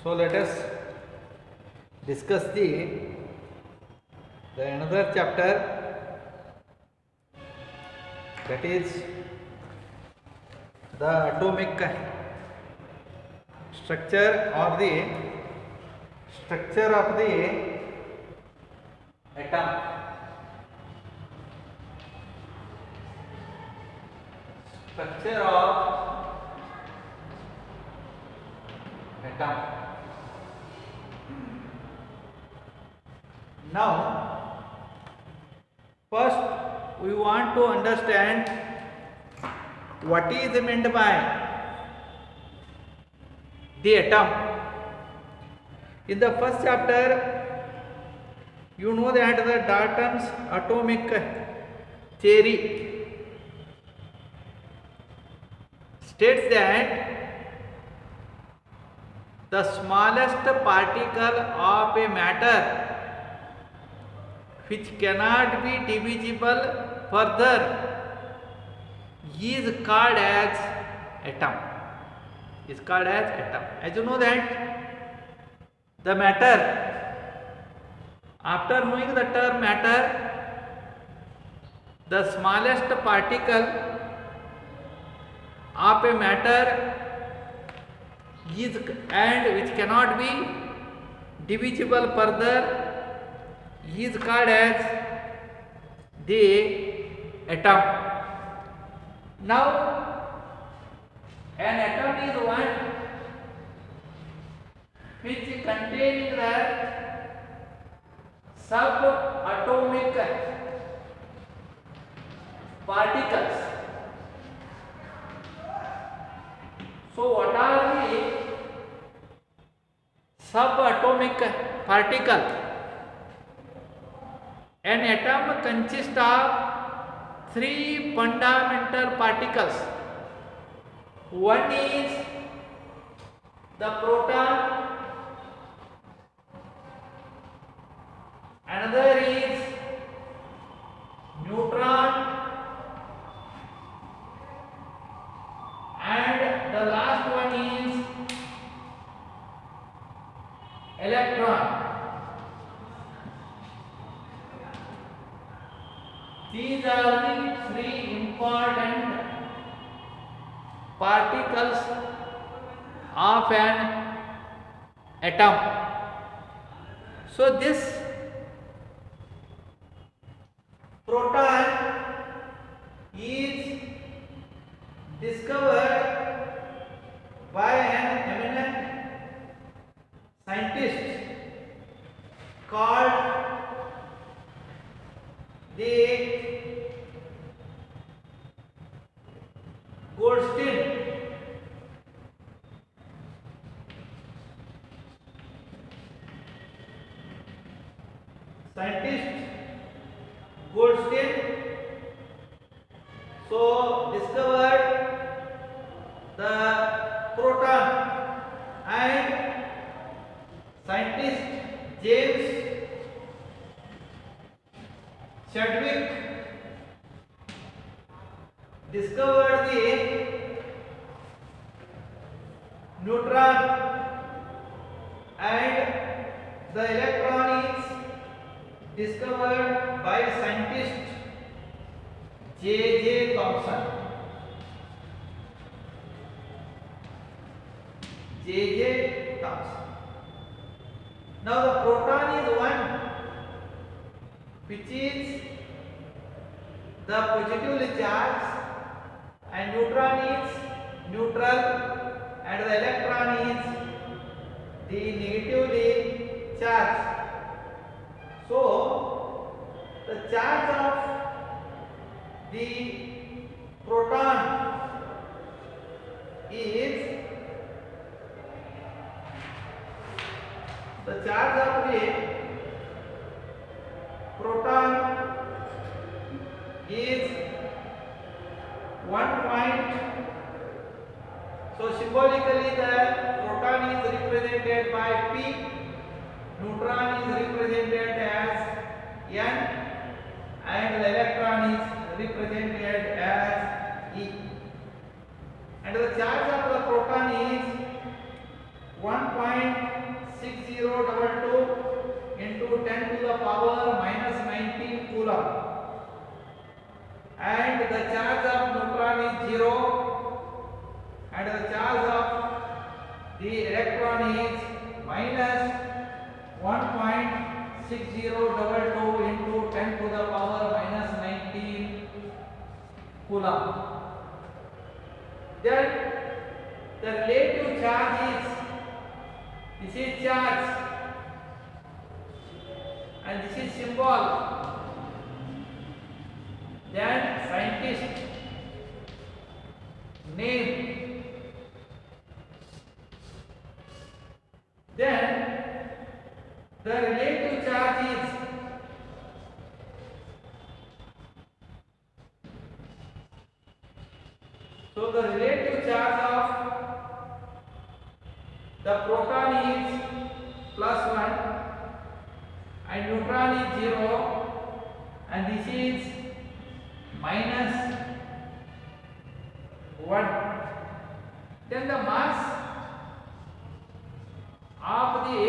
So let us discuss the another chapter, that is the atomic structure or the structure of the atom. Structure of atom. Now, first we want to understand what is meant by the atom. In the first chapter, you know that the Dalton's atomic theory states that the smallest particle of a matter which cannot be divisible further is called as atom. Is called as atom. As you know that the matter, after knowing the term matter, the smallest particle of a matter is and which cannot be divisible further is called as the atom. Now, an atom is one which containing the subatomic particles. So, what are the subatomic particles? An atom consists of three fundamental particles. One is the proton, another is neutron, and the last one is electron. These are the three important particles of an atom. So this proton is discovered by an eminent scientist called the Goldstein. Scientist Goldstein so discovered the proton, and scientist James Chadwick discovered the neutron, and the electron is discovered by scientist J.J. Thomson. J.J. Thomson. Now the proton is one which is the positively charged, and neutron is neutral, and the electron is the negatively charged. So the charge of the proton is is 1 point. So symbolically the proton is represented by P, neutron is represented as N, and the electron is represented as E. And the charge of the proton is 1.0 0.6022 into 10 to the power minus 19 coulomb, and the charge of neutron is 0 and the charge of the electron is minus 1.6022 into 10 to the power minus 19 coulomb. Then the relative charge is, this is charge and this is symbol. Then scientist name. Then the relative charge is, so the relative charge of the proton is +1 and neutron is 0 and this is -1. Then the mass of the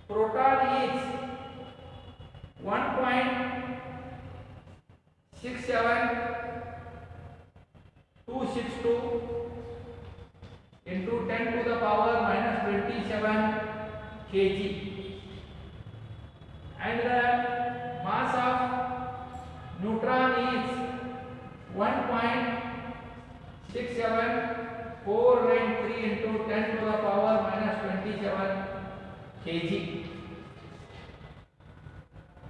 proton is 1.67262 into 10 to the power minus 27 kg, and the mass of neutron is 1.67493 into 10 to the power minus 27 kg,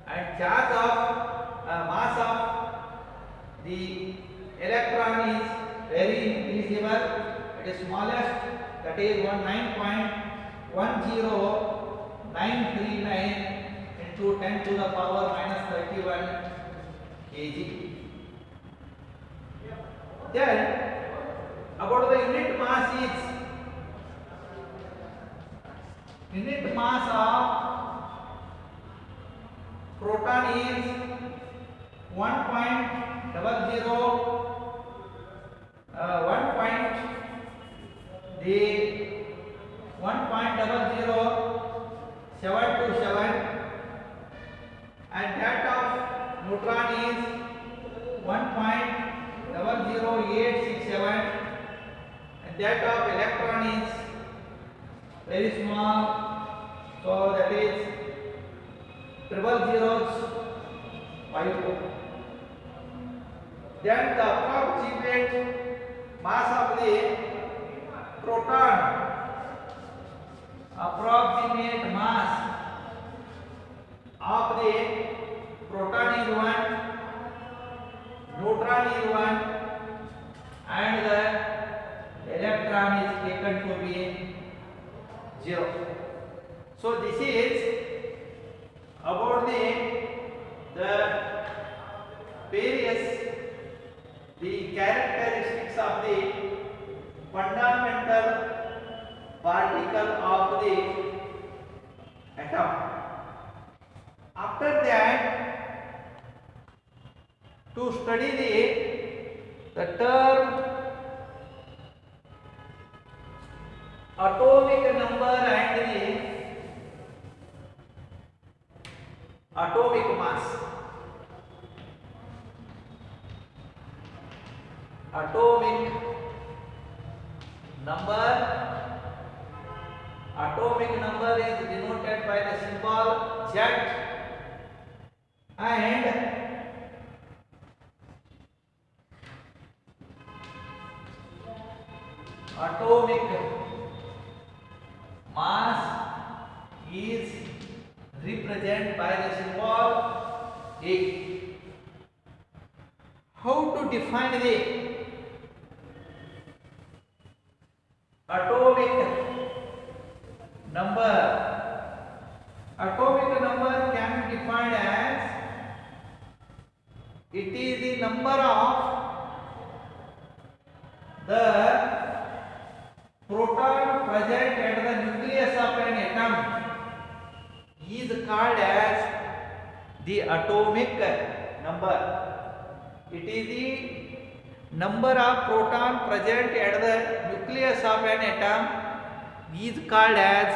and charge of mass of the electron is very invisible. It is smallest, that is 9.10939 into 10 to the power minus 31 kg. Then about the unit mass is, unit mass of proton is 1.00727 and that of neutron is 1.00867 and that of electron is very small, so that is 00054. Then the approximate mass of the proton, approximate mass of the proton is 1, neutron is 1 and the electron is taken to be 0. So this is about the various characteristics of the fundamental particle of the atom. After that, to study the term atomic number and the atomic mass. Atomic number is denoted by the symbol Z, and atomic mass is represented by the symbol A. How to define the atomic number? Atomic number can be defined as, it is the number of the proton present at the nucleus of an atom is called as the atomic number. It is the number of proton present at the nucleus of an atom is called as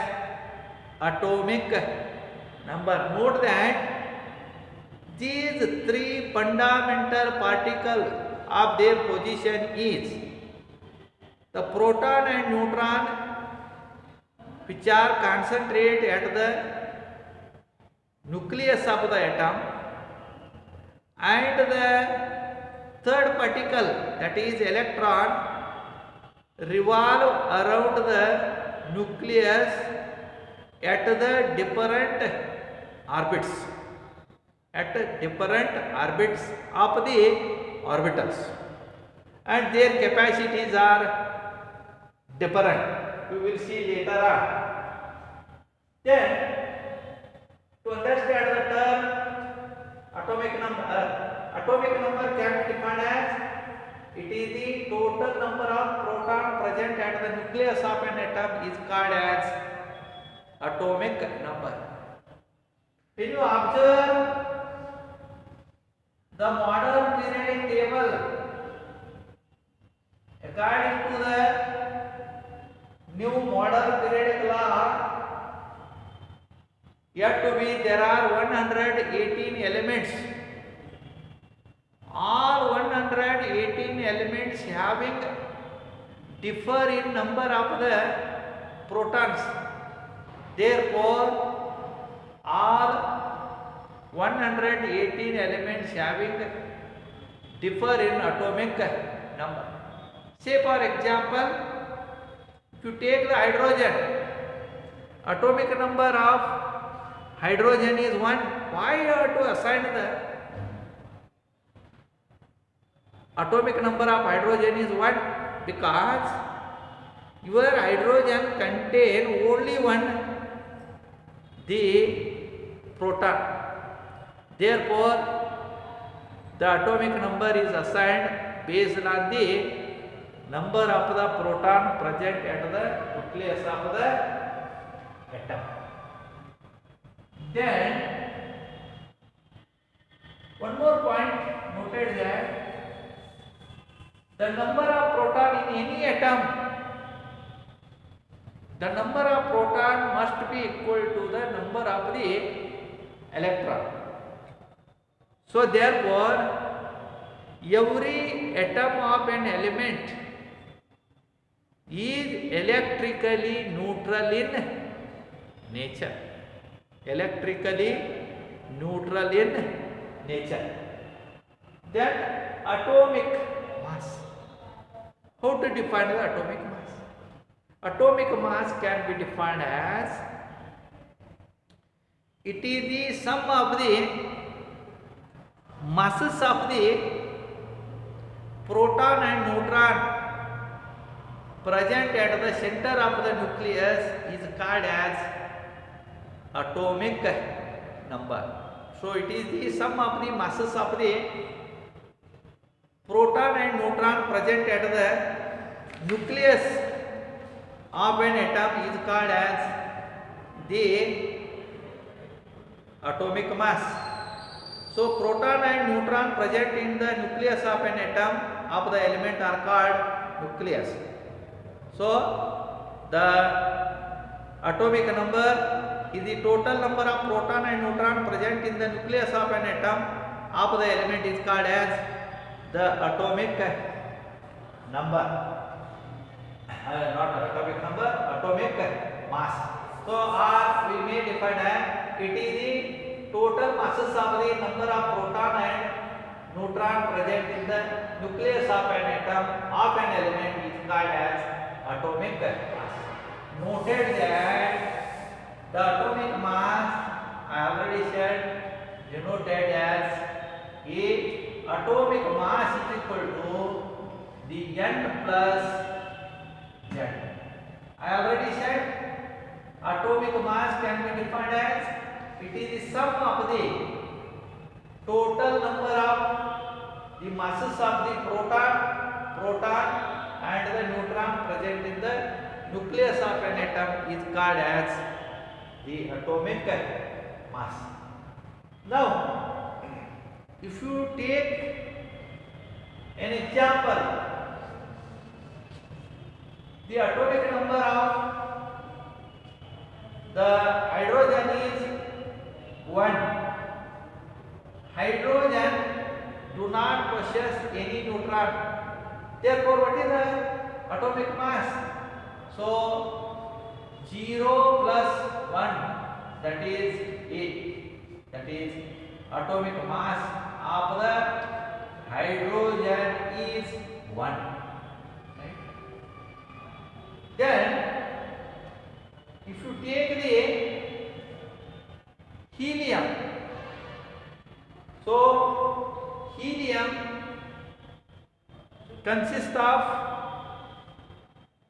atomic number. Note that these three fundamental particles of their position is the proton and neutron, which are concentrated at the nucleus of the atom, and the third particle, that is electron, revolve around the nucleus at the different orbits, of the orbitals, and their capacities are different. We will see later on. Then, to understand the term atomic number can be defined as it is the total number of protons present at the nucleus of an atom is called as atomic number. When you observe the modern periodic table, according to the new modern periodic law, yet to be there are 118 elements. All 118 elements having differ in number of the protons. Therefore, all 118 elements having differ in atomic number. Say for example, if you take the hydrogen, atomic number of hydrogen is 1. Why you have to assign the atomic number of hydrogen is 1? Because your hydrogen contain only one, the proton. Therefore, the atomic number is assigned based on the number of the proton present at the nucleus of the atom. Then, one more point noted that the number of proton in any atom, the number of proton must be equal to the number of the electron. So therefore, every atom of an element is electrically neutral in nature. Electrically neutral in nature. Then atomic mass. How to define the atomic mass? Atomic mass can be defined as it is the sum of the masses of the proton and neutron present at the center of the nucleus is called as atomic number. So it is the sum of the masses of the proton and neutron present at the nucleus of an atom is called as the atomic mass. So proton and neutron present in the nucleus of an atom of the element are called nucleus. So the atomic number is the total number of proton and neutron present in the nucleus of an atom of the element is called as the atomic number. Not atomic number, atomic mass. So R we may define as it is the total masses of the number of proton and neutron present in the nucleus of an atom of an element is called as atomic mass. Noted that the atomic mass I already said denoted as a atomic mass is equal to the n plus z. I already said atomic mass can be defined as it is the sum of the total number of the masses of the proton and the neutron present in the nucleus of an atom is called as the atomic mass. Now, if you take an example, the atomic number of the hydrogen is 1. Hydrogen do not possess any neutron. Therefore, what is the atomic mass? So 0 plus 1, that is 8. That is atomic mass of the hydrogen is 1. Right? Then if you take the helium, so helium consists of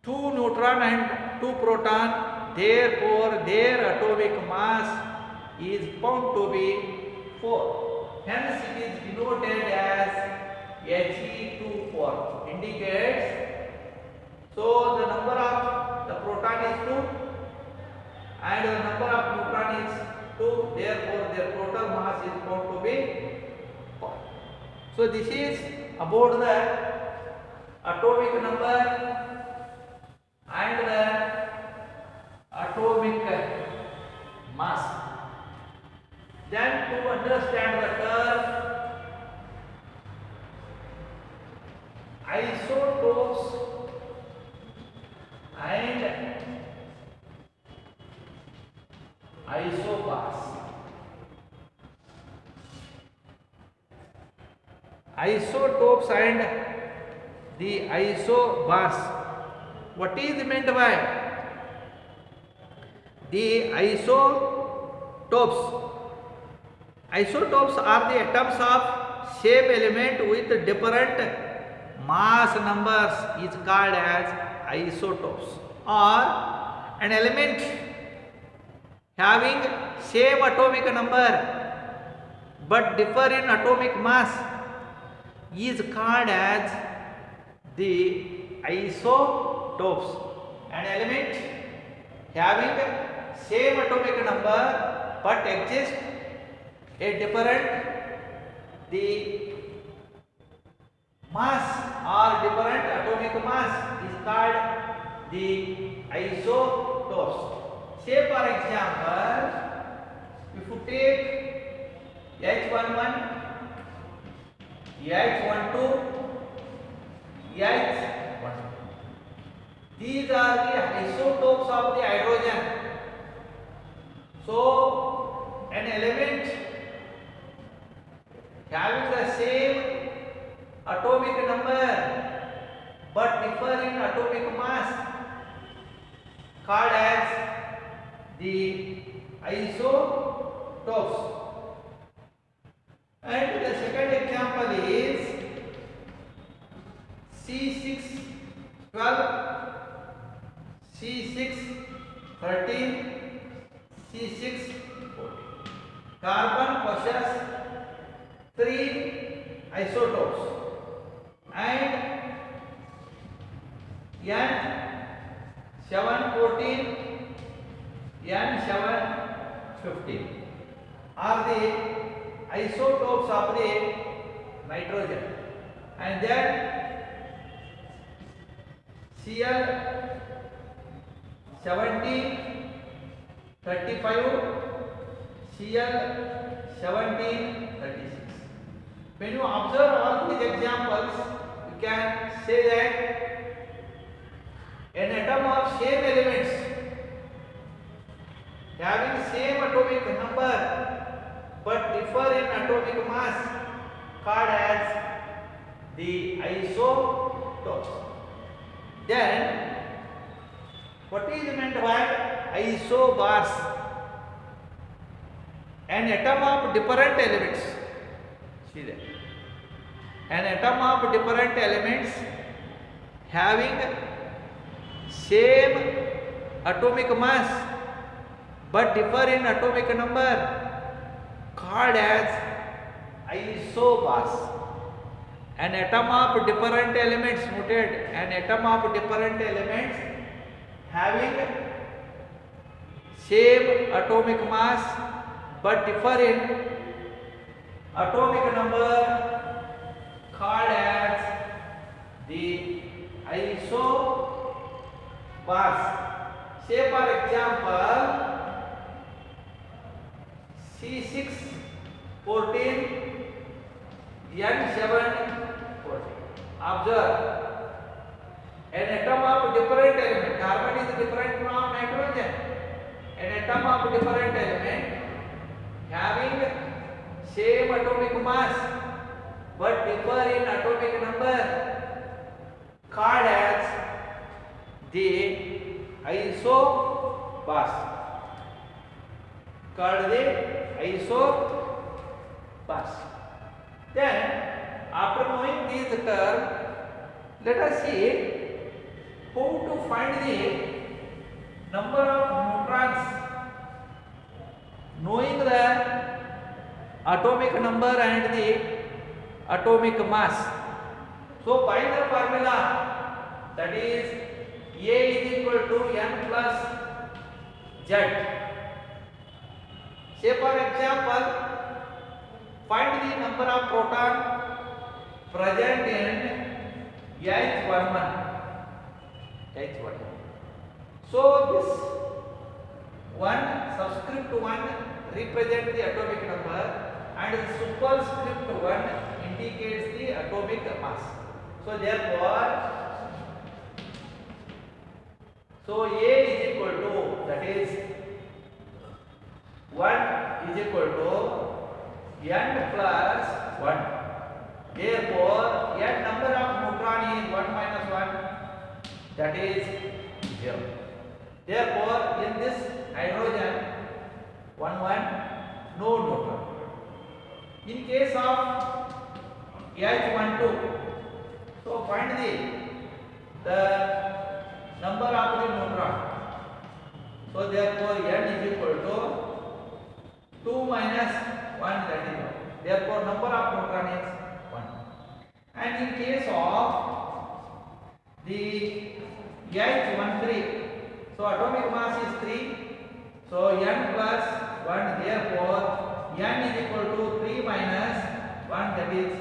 2 neutron and 2 proton, therefore their atomic mass is found to be 4. Hence it is denoted as He24, indicates, so the number of the proton is 2 and the number of neutron is 2, therefore their total mass is found to be 4. So this is about the atomic number and the atomic mass. Then to understand the term isotopes and isobars. Isotopes and the isobars. What is meant by the isotopes? Isotopes are the atoms of same element with different mass numbers is called as isotopes, or an element having same atomic number but differ in atomic mass is called as the isotopes. An element having same atomic number but exists a different the mass or different atomic mass is called the isotopes. Say for example, if you take H11, H12, H12, these are the isotopes of the hydrogen. So an element having the same atomic number but differ in atomic mass called as the isotopes. And the second example is C612, C613, C614. Carbon possesses 3 isotopes and N714, N715 are the isotopes of the nitrogen, and then Cl17, 35, Cl17, 36. When you observe all these examples, you can say that an atom of same elements having same atomic number but differ in atomic mass called as the isotopes. Then what is meant by isobars? An atom of different elements. See that. An atom of different elements having same atomic mass but differ in atomic number called as isobars. An atom of different elements, noted, an atom of different elements having same atomic mass but differ in atomic number called as the isobars. Say for example, C614 N714. Observe, an atom of different element, carbon is different from nitrogen. An atom of different element having same atomic mass but differ in atomic number called as the isobars. Called the isobars. Then, after knowing these terms, let us see how to find the number of neutrons. Knowing the atomic number and the atomic mass. So, by the formula, that is A is equal to N plus Z. Say for example, find the number of proton present in H11. So this one subscript 1 represents the atomic number and the superscript 1 indicates the atomic mass. So therefore, A is equal to, that is 1 is equal to N plus 1. Therefore, N number of neutron is 1 minus 1, that is 0. Therefore, in this hydrogen 1 no neutron. In case of H12, so find the number of the neutron. So therefore, N is equal to 2 minus 1, that is 1. Therefore, number of neutron is 1. And in case of the H13, so atomic mass is 3. So N plus 1, therefore N is equal to 3 minus 1, that is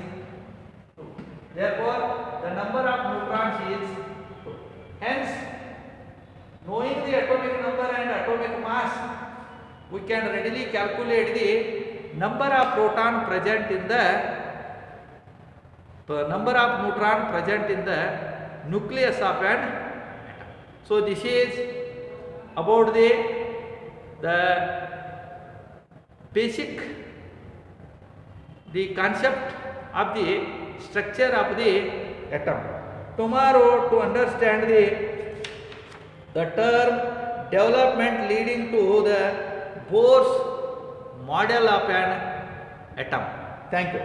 2. Therefore, the number of neutrons is 2. Hence, knowing the atomic number and atomic mass, we can readily calculate the number of proton present in the number of neutron present in the nucleus of an atom. So this is about the basic, the concept of the structure of the atom. Tomorrow, to understand the term development leading to the Bohr's model of an atom. Thank you.